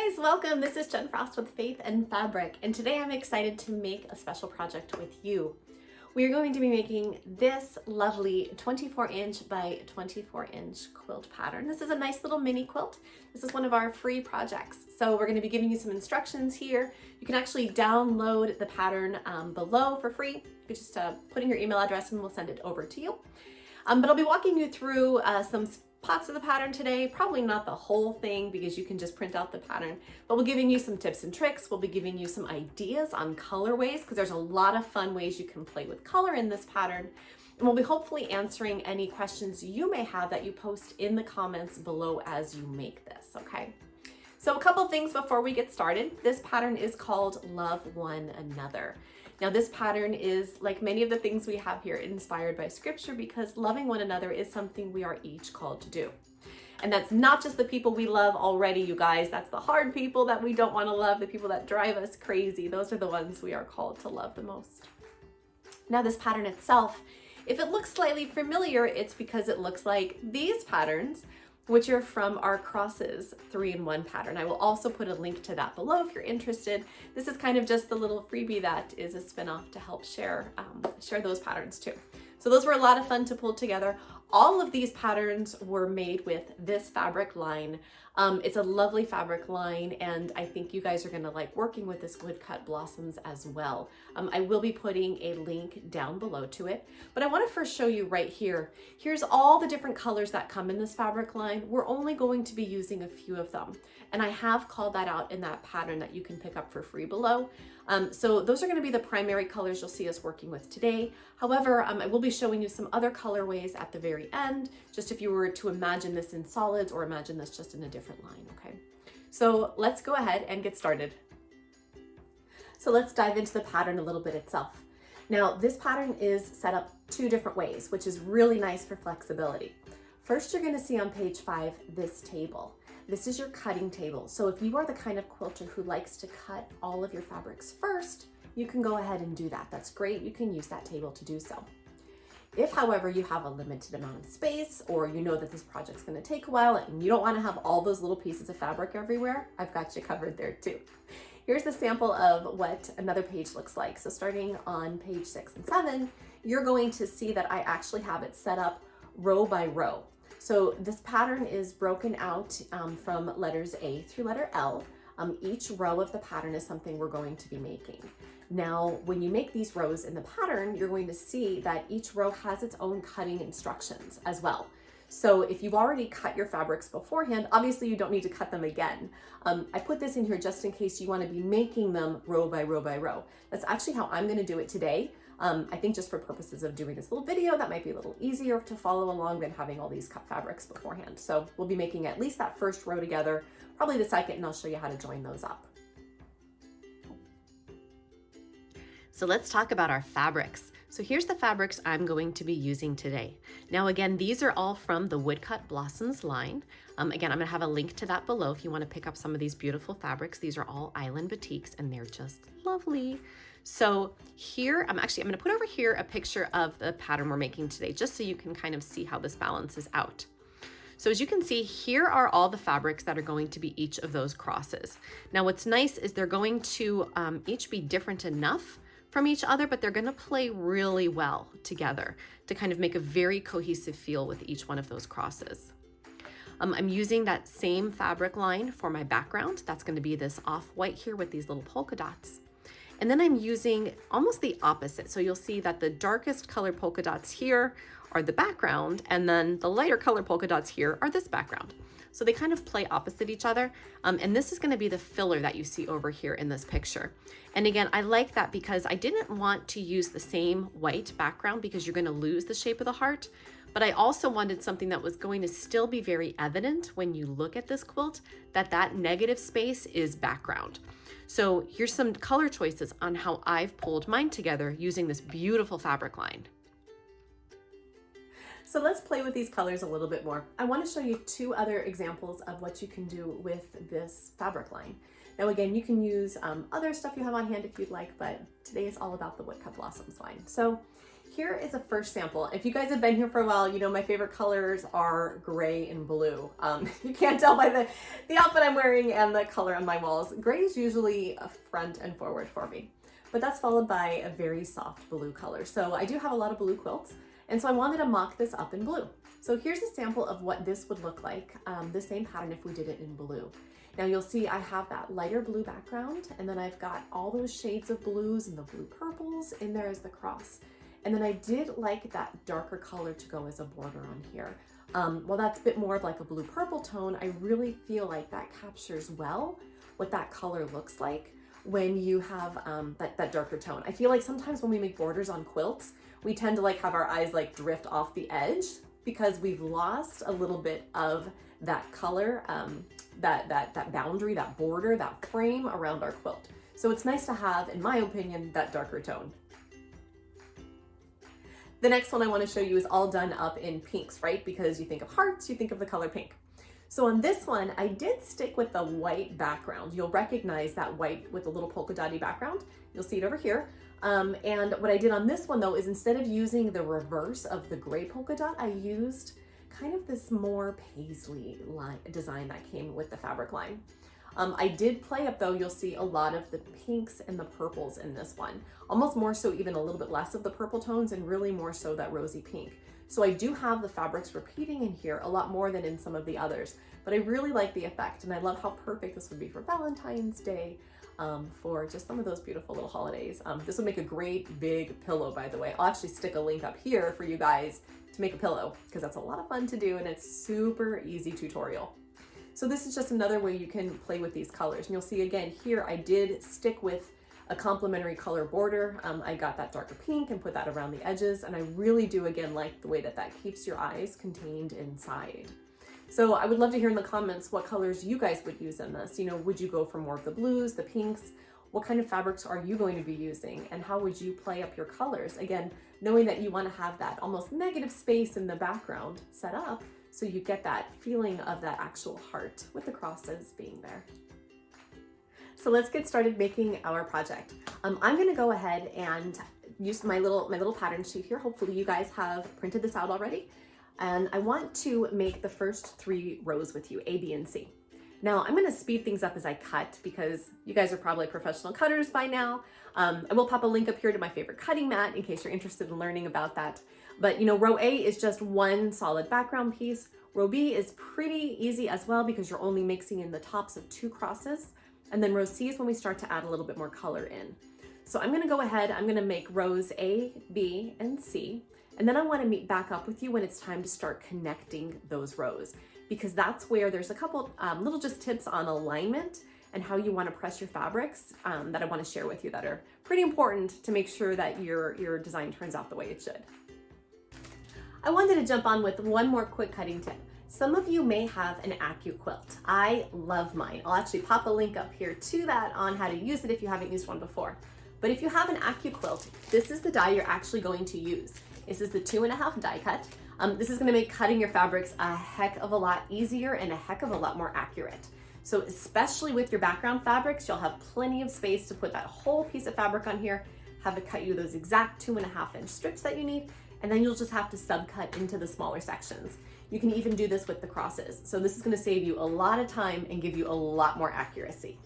guys, welcome. This is Jen Frost with Faith and Fabric, and today I'm excited to make a special project with you. We are going to be making this lovely 24-inch by 24-inch quilt pattern. This is a nice little mini quilt. This is one of our free projects. So we're going to be giving you some instructions here. You can actually download the pattern below for free. You just put in your email address and we'll send it over to you. But I'll be walking you through some spots of the pattern today, probably not the whole thing because you can just print out the pattern, but we'll be giving you some tips and tricks. We'll be giving you some ideas on colorways because there's a lot of fun ways you can play with color in this pattern. And we'll be hopefully answering any questions you may have that you post in the comments below as you make this, okay? So a couple things before we get started. This pattern is called Love One Another. Now this pattern is, like many of the things we have here, inspired by scripture because loving one another is something we are each called to do. And that's not just the people we love already, you guys. That's the hard people that we don't want to love, the people that drive us crazy. Those are the ones we are called to love the most. Now this pattern itself, if it looks slightly familiar, it's because it looks like these patterns, which are from our Crosses 3-in-1 pattern. I will also put a link to that below if you're interested. This is kind of just the little freebie that is a spin-off to help share those patterns too. So those were a lot of fun to pull together. All of these patterns were made with this fabric line. It's a lovely fabric line, and I think you guys are gonna like working with this woodcut blossoms as well. I will be putting a link down below to it, but I wanna first show you right here. Here's all the different colors that come in this fabric line. We're only going to be using a few of them, and I have called that out in that pattern that you can pick up for free below. So those are gonna be the primary colors you'll see us working with today. However, I will be showing you some other colorways at the very end, just if you were to imagine this in solids or imagine this just in a different line, okay? So let's go ahead and get started. So let's dive into the pattern a little bit itself. Now, this pattern is set up two different ways, which is really nice for flexibility. First, you're gonna see on page 5, this table. This is your cutting table. So if you are the kind of quilter who likes to cut all of your fabrics first, you can go ahead and do that. That's great. You can use that table to do so. If, however, you have a limited amount of space, or you know that this project's going to take a while and you don't want to have all those little pieces of fabric everywhere, I've got you covered there too. Here's a sample of what another page looks like. So starting on page 6 and 7, you're going to see that I actually have it set up row by row. So this pattern is broken out from letters A through letter L. Each row of the pattern is something we're going to be making. Now, when you make these rows in the pattern, you're going to see that each row has its own cutting instructions as well. So if you've already cut your fabrics beforehand, obviously you don't need to cut them again. I put this in here just in case you want to be making them row by row by row. That's actually how I'm going to do it today. I think just for purposes of doing this little video, that might be a little easier to follow along than having all these cut fabrics beforehand. So we'll be making at least that first row together, probably the second, and I'll show you how to join those up. So let's talk about our fabrics. So here's the fabrics I'm going to be using today. Now again, these are all from the Woodcut Blossoms line. Again, I'm gonna have a link to that below if you wanna pick up some of these beautiful fabrics. These are all Island Batiks and they're just lovely. So here, I'm gonna put over here a picture of the pattern we're making today, just so you can kind of see how this balances out. So as you can see, here are all the fabrics that are going to be each of those crosses. Now what's nice is they're going to each be different enough from each other, but they're gonna play really well together to kind of make a very cohesive feel with each one of those crosses. I'm using that same fabric line for my background. That's gonna be this off-white here with these little polka dots. And then I'm using almost the opposite. So you'll see that the darkest color polka dots here are the background, and then the lighter color polka dots here are this background. So they kind of play opposite each other. And this is gonna be the filler that you see over here in this picture. And again, I like that because I didn't want to use the same white background because you're gonna lose the shape of the heart. But I also wanted something that was going to still be very evident when you look at this quilt, that negative space is background. So here's some color choices on how I've pulled mine together using this beautiful fabric line. So let's play with these colors a little bit more. I want to show you two other examples of what you can do with this fabric line. Now again, you can use other stuff you have on hand if you'd like, but today is all about the Woodcut Blossoms line. So here is a first sample. If you guys have been here for a while, you know my favorite colors are gray and blue. You can't tell by the outfit I'm wearing and the color on my walls. Gray is usually a front and forward for me, but that's followed by a very soft blue color. So I do have a lot of blue quilts, and so I wanted to mock this up in blue. So here's a sample of what this would look like, the same pattern if we did it in blue. Now you'll see I have that lighter blue background, and then I've got all those shades of blues and the blue purples in there as the cross. And then I did like that darker color to go as a border on here. While that's a bit more of like a blue purple tone, I really feel like that captures well what that color looks like when you have that darker tone. I feel like sometimes when we make borders on quilts, we tend to like have our eyes like drift off the edge because we've lost a little bit of that color, that boundary, that border, that frame around our quilt. So it's nice to have, in my opinion, that darker tone. The next one I want to show you is all done up in pinks, right? Because you think of hearts, you think of the color pink. So on this one, I did stick with the white background. You'll recognize that white with a little polka dotty background. You'll see it over here. And what I did on this one though is instead of using the reverse of the gray polka dot, I used kind of this more paisley line design that came with the fabric line. I did play up though, you'll see a lot of the pinks and the purples in this one, almost more so even a little bit less of the purple tones and really more so that rosy pink. So I do have the fabrics repeating in here a lot more than in some of the others, but I really like the effect and I love how perfect this would be for Valentine's Day, for just some of those beautiful little holidays. This would make a great big pillow, by the way. I'll actually stick a link up here for you guys to make a pillow because that's a lot of fun to do and it's super easy tutorial. So this is just another way you can play with these colors. And you'll see again here, I did stick with a complementary color border. I got that darker pink and put that around the edges. And I really do again like the way that that keeps your eyes contained inside. So I would love to hear in the comments what colors you guys would use in this. You know, would you go for more of the blues, the pinks? What kind of fabrics are you going to be using? And how would you play up your colors? Again, knowing that you want to have that almost negative space in the background set up so you get that feeling of that actual heart with the crosses being there. So let's get started making our project. I'm going to go ahead and use my little pattern sheet here. Hopefully you guys have printed this out already. And I want to make the first 3 rows with you, A, B, and C. Now I'm going to speed things up as I cut because you guys are probably professional cutters by now. I will pop a link up here to my favorite cutting mat in case you're interested in learning about that. But you know, row A is just one solid background piece. Row B is pretty easy as well because you're only mixing in the tops of 2 crosses. And then row C is when we start to add a little bit more color in. So I'm going to go ahead, I'm going to make rows A, B, and C. And then I want to meet back up with you when it's time to start connecting those rows, because that's where there's a couple little just tips on alignment and how you want to press your fabrics that I want to share with you that are pretty important to make sure that your design turns out the way it should. I wanted to jump on with one more quick cutting tip. Some of you may have an Quilt. I love mine. I'll actually pop a link up here to that on how to use it if you haven't used one before. But if you have an Quilt, this is the die you're actually going to use. This is the 2.5 die cut. This is going to make cutting your fabrics a heck of a lot easier and a heck of a lot more accurate. So especially with your background fabrics, you'll have plenty of space to put that whole piece of fabric on here, have it cut you those exact 2.5-inch strips that you need, and then you'll just have to subcut into the smaller sections. You can even do this with the crosses. So this is going to save you a lot of time and give you a lot more accuracy.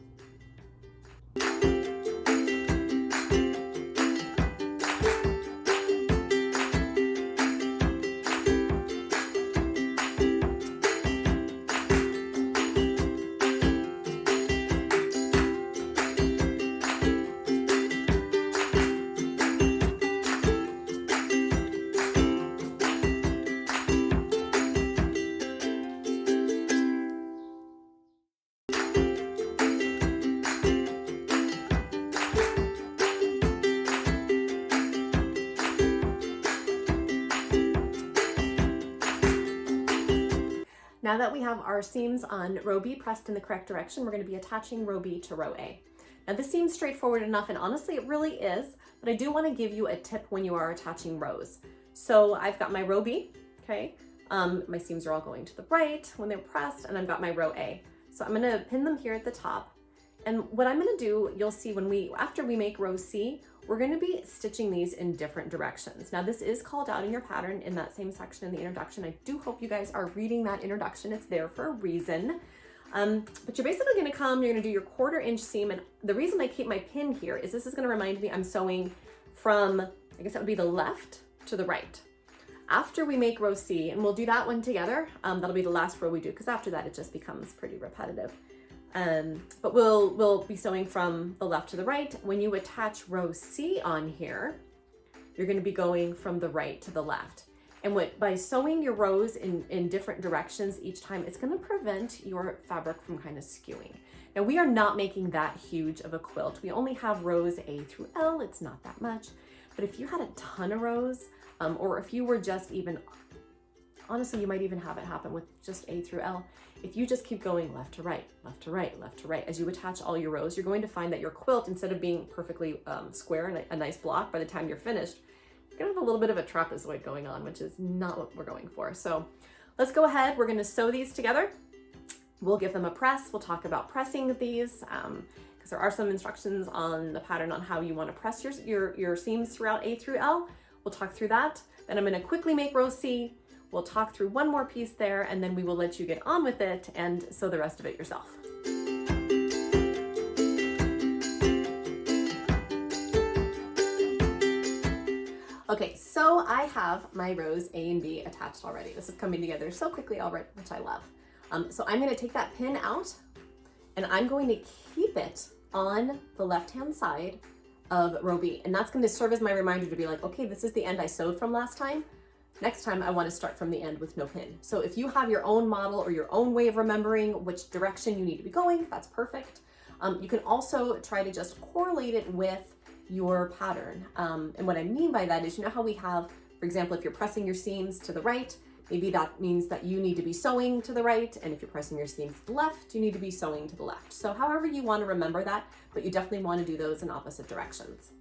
Now that we have our seams on row B pressed in the correct direction, we're going to be attaching row B to row A. Now this seems straightforward enough, and honestly it really is, but I do want to give you a tip when you are attaching rows. So I've got my row B, okay? My seams are all going to the right when they're pressed, and I've got my row A. So I'm going to pin them here at the top, And what I'm gonna do, you'll see after we make row C, we're gonna be stitching these in different directions. Now this is called out in your pattern in that same section in the introduction. I do hope you guys are reading that introduction. It's there for a reason. But you're basically gonna you're gonna do your 1/4 inch seam. And the reason I keep my pin here is this is gonna remind me I'm sewing from, I guess that would be the left to the right. After we make row C, and we'll do that one together, that'll be the last row we do, because after that it just becomes pretty repetitive. But we'll be sewing from the left to the right. When you attach row C on here, you're going to be going from the right to the left. And by sewing your rows in different directions each time, it's going to prevent your fabric from kind of skewing. Now we are not making that huge of a quilt. We only have rows A through L. It's not that much. But if you had a ton of rows, or if you were just even, honestly, you might even have it happen with just A through L. If you just keep going left to right, left to right, left to right, as you attach all your rows, you're going to find that your quilt, instead of being perfectly square and a nice block by the time you're finished, you're gonna have a little bit of a trapezoid going on, which is not what we're going for. So let's go ahead. We're gonna sew these together. We'll give them a press. We'll talk about pressing these, because there are some instructions on the pattern on how you wanna press your seams throughout A through L. We'll talk through that. Then I'm gonna quickly make row C. We'll talk through one more piece there, and then we will let you get on with it and sew the rest of it yourself. Okay, so I have my rows A and B attached already. This is coming together so quickly already, which I love. So I'm gonna take that pin out, and I'm going to keep it on the left-hand side of row B. And that's gonna serve as my reminder to be like, okay, this is the end I sewed from last time. Next time I want to start from the end with no pin. So if you have your own model or your own way of remembering which direction you need to be going, that's perfect. You can also try to just correlate it with your pattern. And what I mean by that is, you know how we have, for example, if you're pressing your seams to the right, maybe that means that you need to be sewing to the right. And if you're pressing your seams to the left, you need to be sewing to the left. So however you want to remember that, but you definitely want to do those in opposite directions.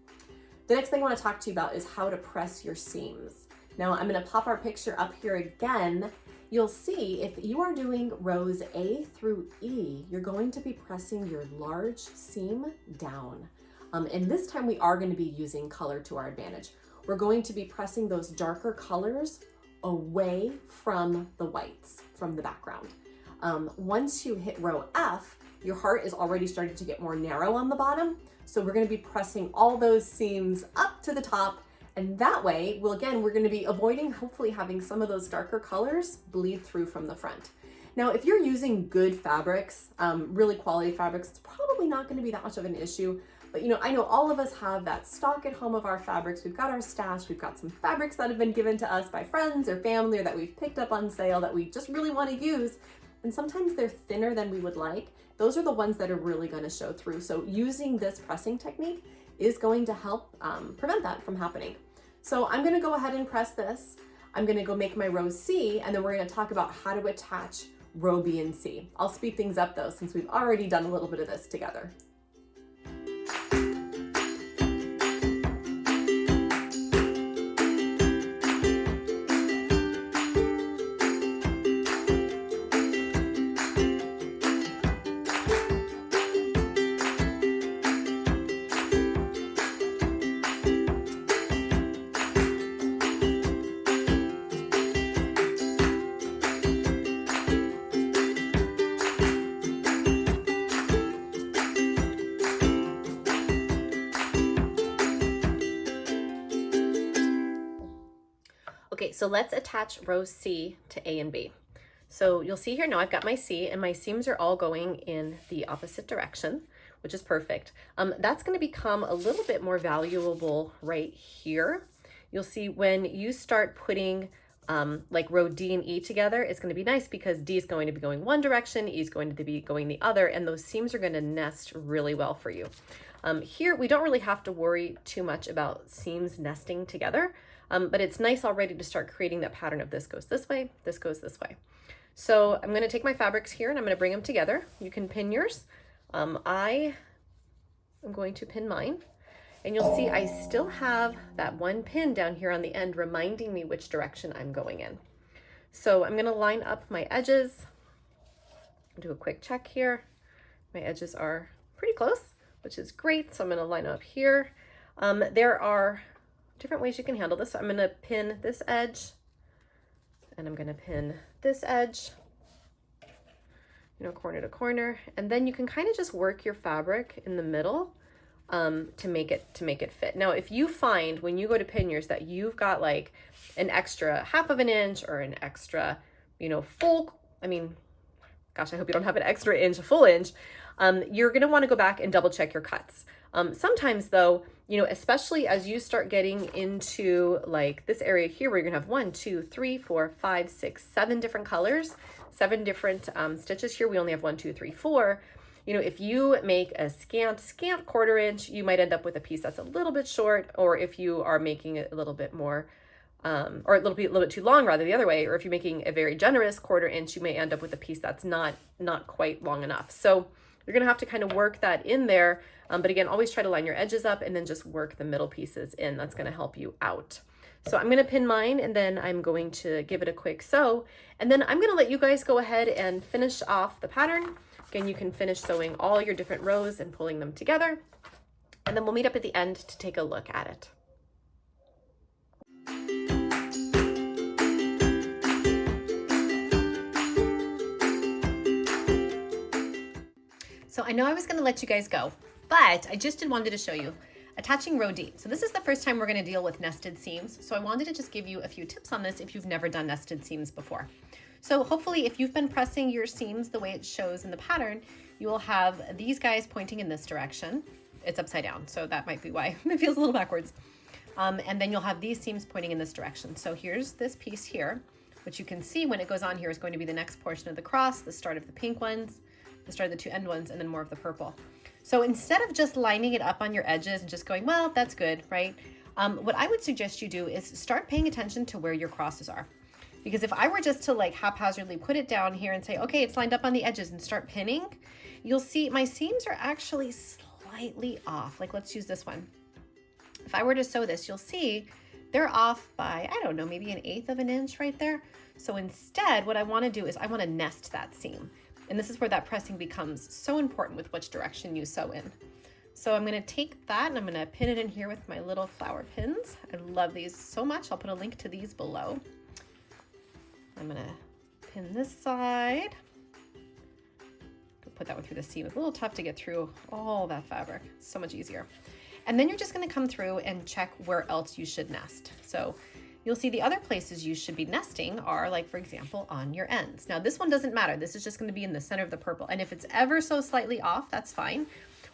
The next thing I want to talk to you about is how to press your seams. Now I'm going to pop our picture up here again. You'll see if you are doing rows A through E, you're going to be pressing your large seam down. And this time we are going to be using color to our advantage. We're going to be pressing those darker colors away from the whites, from the background. Once you hit row F, your heart is already starting to get more narrow on the bottom. So we're going to be pressing all those seams up to the top. And that way, we're going to be avoiding hopefully having some of those darker colors bleed through from the front. Now, if you're using good fabrics, really quality fabrics, it's probably not going to be that much of an issue. But I know all of us have that stock at home of our fabrics. We've got our stash. We've got some fabrics that have been given to us by friends or family, or that we've picked up on sale that we just really want to use. And sometimes they're thinner than we would like. Those are the ones that are really going to show through. So using this pressing technique is going to help prevent that from happening. So I'm going to go ahead and press this. I'm going to go make my row C, and then we're going to talk about how to attach row B and C. I'll speed things up though, since we've already done a little bit of this together. Okay, so let's attach row C to A and B. So you'll see here now I've got my C, and my seams are all going in the opposite direction, which is perfect. That's going to become a little bit more valuable right here. You'll see when you start putting like row D and E together, it's going to be nice because D is going to be going one direction, E is going to be going the other, and those seams are going to nest really well for you. Here, we don't really have to worry too much about seams nesting together. But it's nice already to start creating that pattern of this goes this way, this goes this way. So I'm going to take my fabrics here and I'm going to bring them together. You can pin yours. I am going to pin mine, and you'll see I still have that one pin down here on the end reminding me which direction I'm going in. So I'm going to line up my edges. Do a quick check here. My edges are pretty close, which is great. So I'm gonna line up here. There are different ways you can handle this. So I'm gonna pin this edge and I'm gonna pin this edge, you know, corner to corner. And then you can kind of just work your fabric in the middle to make it fit. Now, if you find when you go to pin yours that you've got like an extra 1/2 inch or an extra, you know, full, I mean, gosh, I hope you don't have an extra inch, a full inch, you're gonna wanna go back and double check your cuts. Sometimes though, you know, especially as you start getting into like this area here where you're gonna have 1, 2, 3, 4, 5, 6, 7 different colors, 7 different stitches here. We only have 1, 2, 3, 4. You know, if you make a scant 1/4 inch, you might end up with a piece that's a little bit short, or if you are making it a little bit more, or a little bit too long, rather the other way, or if you're making a very generous 1/4 inch, you may end up with a piece that's not quite long enough. So you're gonna have to kind of work that in there. But again, always try to line your edges up and then just work the middle pieces in. That's gonna help you out. So I'm gonna pin mine and then I'm going to give it a quick sew. And then I'm gonna let you guys go ahead and finish off the pattern. Again, you can finish sewing all your different rows and pulling them together. And then we'll meet up at the end to take a look at it. So I know I was gonna let you guys go, but I just wanted to show you attaching row D. So this is the first time we're gonna deal with nested seams. So I wanted to just give you a few tips on this if you've never done nested seams before. So hopefully if you've been pressing your seams the way it shows in the pattern, you will have these guys pointing in this direction. It's upside down, so that might be why it feels a little backwards. And then you'll have these seams pointing in this direction. So here's this piece here, which you can see when it goes on here is going to be the next portion of the cross, the start of the pink ones, the start of the 2 end ones, and then more of the purple. So instead of just lining it up on your edges and just going, well, that's good, right? What I would suggest you do is start paying attention to where your crosses are. Because if I were just to like haphazardly put it down here and say, okay, it's lined up on the edges and start pinning, you'll see my seams are actually slightly off. Like let's use this one. If I were to sew this, you'll see they're off by, I don't know, maybe 1/8 inch right there. So instead, what I wanna do is I wanna nest that seam. And this is where that pressing becomes so important with which direction you sew in. So I'm gonna take that and I'm gonna pin it in here with my little flower pins. I love these so much. I'll put a link to these below. I'm gonna pin this side. Put that one through the seam. It's a little tough to get through all that fabric. It's so much easier. And then you're just gonna come through and check where else you should nest. So you'll see the other places you should be nesting are like, for example, on your ends. Now this one doesn't matter. This is just gonna be in the center of the purple. And if it's ever so slightly off, that's fine.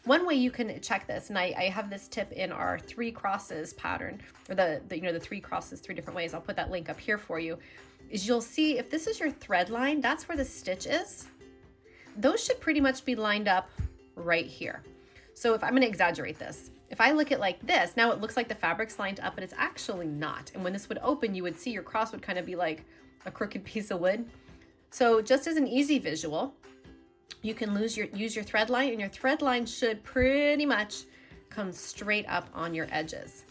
One way you can check this, and I have this tip in our 3 crosses pattern, or the 3 crosses, 3 different ways. I'll put that link up here for you. Is you'll see if this is your thread line, that's where the stitch is. Those should pretty much be lined up right here. So if I'm gonna exaggerate this, if I look at like this, now it looks like the fabric's lined up, but it's actually not. And when this would open, you would see your cross would kind of be like a crooked piece of wood. So just as an easy visual, you can use your thread line, and your thread line should pretty much come straight up on your edges.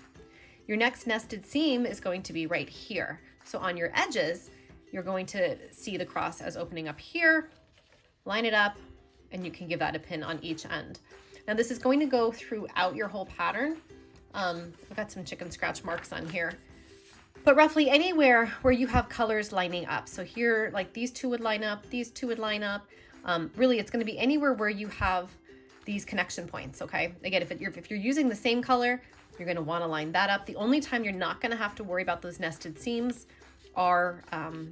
Your next nested seam is going to be right here. So on your edges, you're going to see the cross as opening up here, line it up, and you can give that a pin on each end. Now this is going to go throughout your whole pattern. I've got some chicken scratch marks on here, but roughly anywhere where you have colors lining up. So here, like these 2 would line up, these 2 would line up. Really, it's gonna be anywhere where you have these connection points, okay? Again, if you're using the same color, you're gonna wanna line that up. The only time you're not gonna have to worry about those nested seams are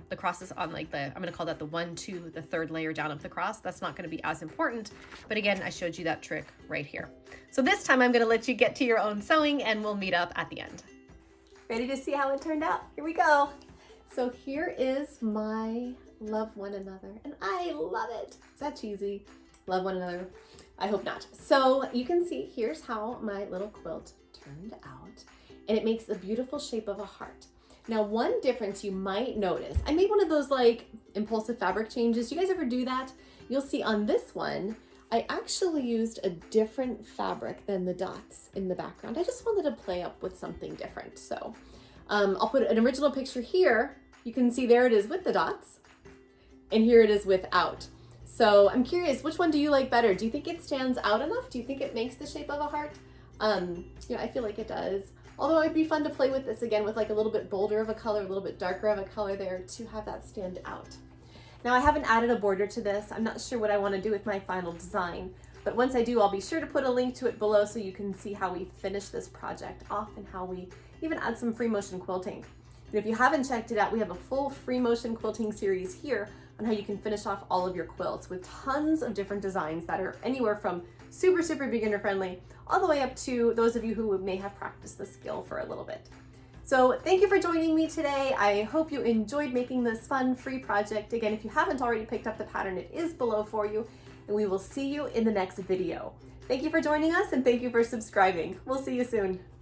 the crosses on like I'm gonna call that the 1, 2, the 3rd layer down of the cross. That's not gonna be as important. But again, I showed you that trick right here. So this time I'm gonna let you get to your own sewing and we'll meet up at the end. Ready to see how it turned out? Here we go. So here is my love one another, and I love it. Is that cheesy? Love one another? I hope not. So you can see here's how my little quilt turned out, and it makes a beautiful shape of a heart. Now, one difference you might notice, I made one of those like impulsive fabric changes. Do you guys ever do that? You'll see on this one, I actually used a different fabric than the dots in the background. I just wanted to play up with something different. So I'll put an original picture here. You can see there it is with the dots, and here it is without. So I'm curious, which one do you like better? Do you think it stands out enough? Do you think it makes the shape of a heart? I feel like it does. Although it'd be fun to play with this again with like a little bit bolder of a color, a little bit darker of a color there to have that stand out. Now I haven't added a border to this. I'm not sure what I want to do with my final design, but once I do, I'll be sure to put a link to it below so you can see how we finish this project off and how we even add some free motion quilting. And if you haven't checked it out, we have a full free motion quilting series here on how you can finish off all of your quilts with tons of different designs that are anywhere from super beginner friendly all the way up to those of you who may have practiced the skill for a little bit. So thank you for joining me today. I hope you enjoyed making this fun free project. Again, if you haven't already picked up the pattern, it is below for you, and we will see you in the next video. Thank you for joining us, and thank you for subscribing. We'll see you soon.